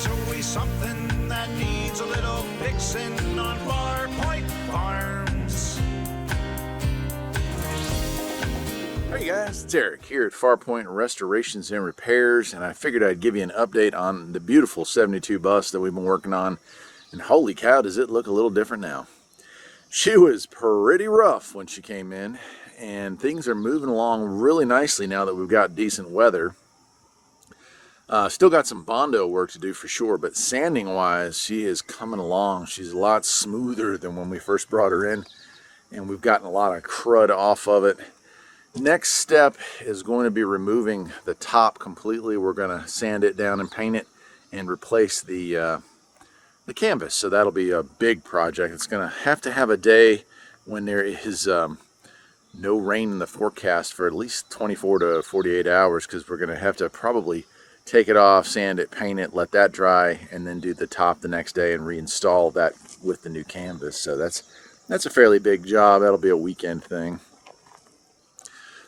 There's always something that needs a little fixing on Far Point Farms. Hey guys, it's Eric here at Farpoint Restorations and Repairs, and I figured I'd give you an update on the beautiful 72 bus that we've been working on. And holy cow, does it look a little different now. She was pretty rough when she came in, and things are moving along really nicely now that we've got decent weather. Still got some Bondo work to do for sure, but sanding wise, she is coming along. She's a lot smoother than when we first brought her in, and we've gotten a lot of crud off of it. Next step is going to be removing the top completely. We're going to sand it down and paint it and replace the canvas. So that'll be a big project. It's going to have a day when there is no rain in the forecast for at least 24 to 48 hours, because we're going to have to probably take it off, sand it, paint it, let that dry, and then do the top the next day and reinstall that with the new canvas. So that's a fairly big job. That'll be a weekend thing.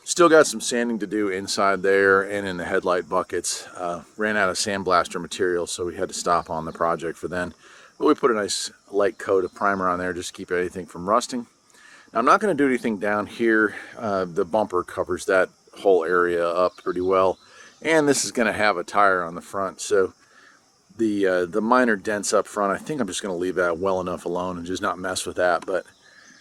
Still got some sanding to do inside there and in the headlight buckets. Ran out of sandblaster material, so we had to stop on the project for then. But we put a nice light coat of primer on there just to keep anything from rusting. Now, I'm not going to do anything down here. The bumper covers that whole area up pretty well. And this is going to have a tire on the front, so the minor dents up front, I think I'm just going to leave that well enough alone and just not mess with that. But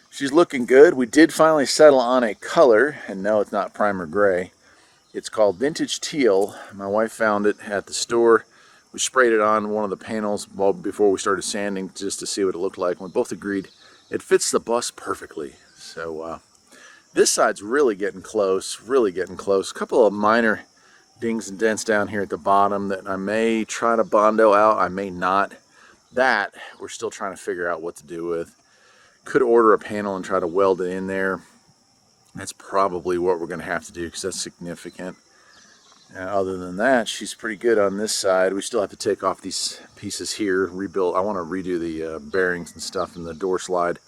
she's looking good. We did finally settle on a color, and no, it's not primer gray. It's called Vintage Teal. My wife found it at the store. We sprayed it on one of the panels before we started sanding just to see what it looked like. We both agreed it fits the bus perfectly. So this side's really getting close, A couple of minor dings and dents down here at the bottom that I may try to Bondo out, I may not. That we're still trying to figure out what to do with. Could order a panel and try to weld it in there. That's probably what we're going to have to do, because that's significant. And other than that, she's pretty good on this side. We still have to take off these pieces here, rebuild. I want to redo the bearings and stuff in the door slide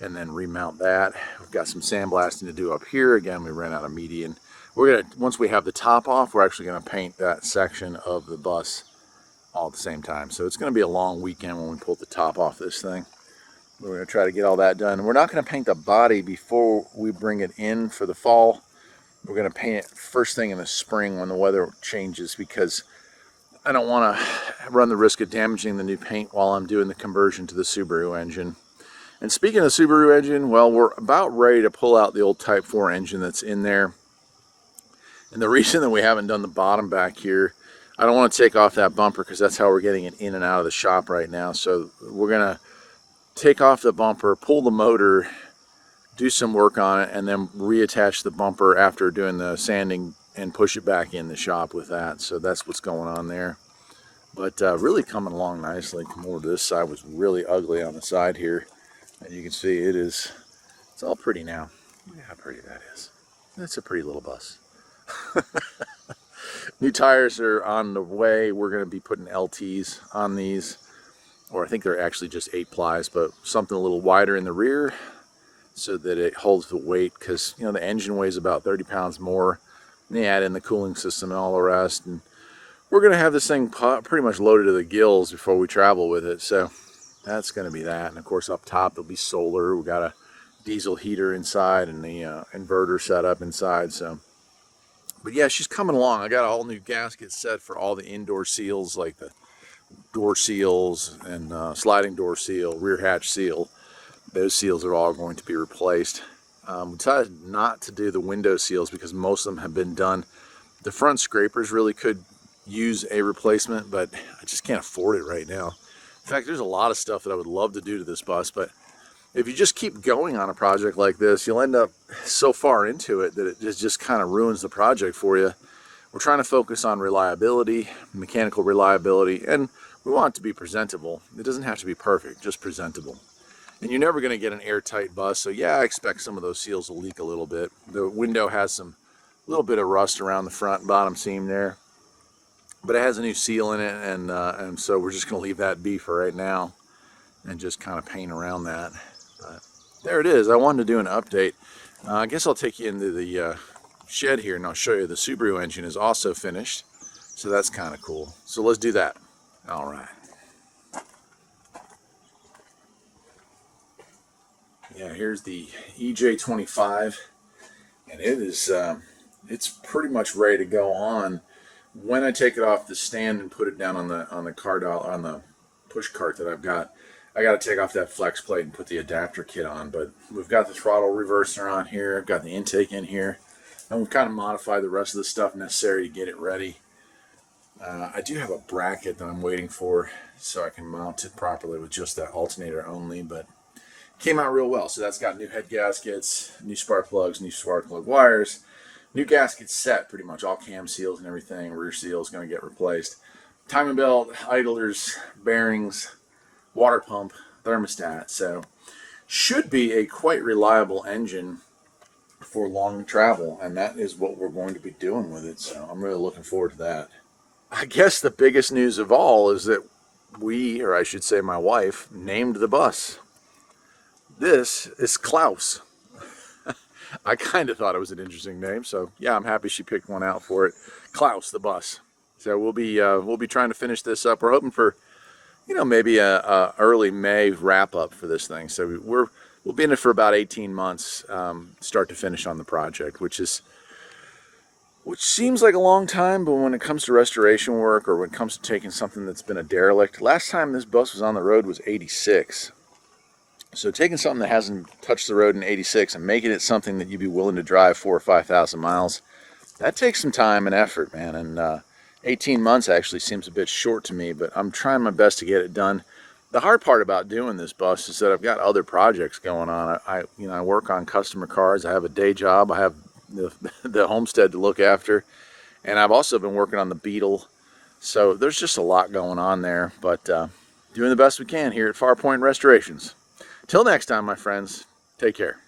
and then remount that. We've got some sandblasting to do up here. Again, we ran out of median. We're gonna, once we have the top off, we're actually going to paint that section of the bus all at the same time. So it's going to be a long weekend when we pull the top off this thing. We're going to try to get all that done. We're not going to paint the body before we bring it in for the fall. We're going to paint it first thing in the spring when the weather changes, because I don't want to run the risk of damaging the new paint while I'm doing the conversion to the Subaru engine. And speaking of the Subaru engine, well, we're about ready to pull out the old Type 4 engine that's in there. And the reason that we haven't done the bottom back here, I don't want to take off that bumper because that's how we're getting it in and out of the shop right now. So we're going to take off the bumper, pull the motor, do some work on it, and then reattach the bumper after doing the sanding and push it back in the shop with that. So that's what's going on there. But really coming along nicely. Come over to this side. Was really ugly on the side here. And you can see it's all pretty now. Look at how pretty that is. That's a pretty little bus. New tires are on the way. We're going to be putting LTs on these, or I think they're actually just 8 plies, but something a little wider in the rear so that it holds the weight, because you know the engine weighs about 30 pounds more. And they add in the cooling system and all the rest, and we're going to have this thing pretty much loaded to the gills before we travel with it. So that's going to be that. And of course up top there'll be solar. We got a diesel heater inside and the inverter set up inside. So but yeah, she's coming along. I got a whole new gasket set for all the indoor seals, like the door seals and sliding door seal, rear hatch seal. Those seals are all going to be replaced. We decided not to do the window seals because most of them have been done. The front scrapers really could use a replacement, but I just can't afford it right now. In fact, there's a lot of stuff that I would love to do to this bus, but if you just keep going on a project like this, you'll end up so far into it that it just kind of ruins the project for you. We're trying to focus on reliability, mechanical reliability, and we want it to be presentable. It doesn't have to be perfect, just presentable. And you're never going to get an airtight bus, so yeah, I expect some of those seals will leak a little bit. The window has some little bit of rust around the front and bottom seam there, but it has a new seal in it, and so we're just going to leave that be for right now and just kind of paint around that. But there it is. I wanted to do an update. I guess I'll take you into the shed here and I'll show you the Subaru engine is also finished, so that's kind of cool. So let's do that. All right. Yeah, here's the EJ25, and it is it's pretty much ready to go on. When I take it off the stand and put it down on the car dial, on the push cart that I've got, I got to take off that flex plate and put the adapter kit on. But we've got the throttle reverser on here. I've got the intake in here, and we've kind of modified the rest of the stuff necessary to get it ready. I do have a bracket that I'm waiting for so I can mount it properly with just that alternator only, but came out real well. So that's got new head gaskets, new spark plugs, new spark plug wires, new gaskets set, pretty much all cam seals and everything. Rear seal is going to get replaced. Timing belt, idlers, bearings, water pump, thermostat. So should be a quite reliable engine for long travel, and that is what we're going to be doing with it. So I'm really looking forward to that. I guess the biggest news of all is that we, or I should say my wife, named the bus. This is Klaus. I kind of thought it was an interesting name, so yeah, I'm happy she picked one out for it. Klaus, the bus. So we'll be trying to finish this up. We're hoping for, maybe a early May wrap up for this thing. So we'll be in it for about 18 months, start to finish on the project, which seems like a long time, but when it comes to restoration work or when it comes to taking something that's been a derelict, last time this bus was on the road was 86. So taking something that hasn't touched the road in 86 and making it something that you'd be willing to drive 4,000 or 5,000 miles, that takes some time and effort, man. And 18 months actually seems a bit short to me, but I'm trying my best to get it done. The hard part about doing this bus is that I've got other projects going on. I work on customer cars. I have a day job. I have the homestead to look after, and I've also been working on the Beetle. So there's just a lot going on there, but doing the best we can here at Farpoint Restorations. Till next time, my friends, take care.